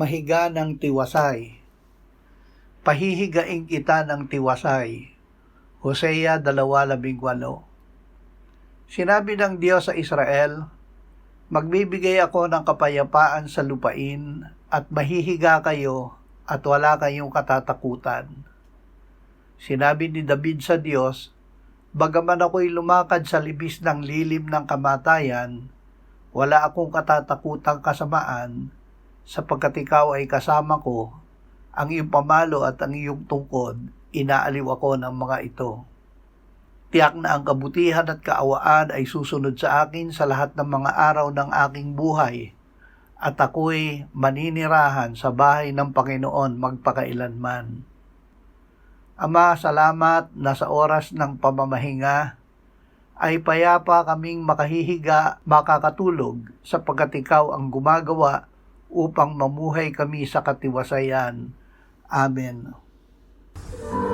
mahiga ng tiwasay. Pahihigain kita ng tiwasay. Hosea 2:18. Sinabi ng Diyos sa Israel, magbibigay ako ng kapayapaan sa lupain at mahihiga kayo at wala kayong katatakutan. Sinabi ni David sa Diyos, bagaman ako'y lumakad sa libis ng lilim ng kamatayan, wala akong katatakutang kasamaan, sapagkat ikaw ay kasama ko, ang iyong pamalo at ang iyong tungkod, inaaliw ako ng mga ito. Tiyak na ang kabutihan at kaawaan ay susunod sa akin sa lahat ng mga araw ng aking buhay, at ako'y maninirahan sa bahay ng Panginoon magpakailanman. Ama, salamat na sa oras ng pamamahinga ay payapa kaming makahihiga, makakatulog, sapagkat ikaw ang gumagawa upang mamuhay kami sa katiwasayan. Amen. Sa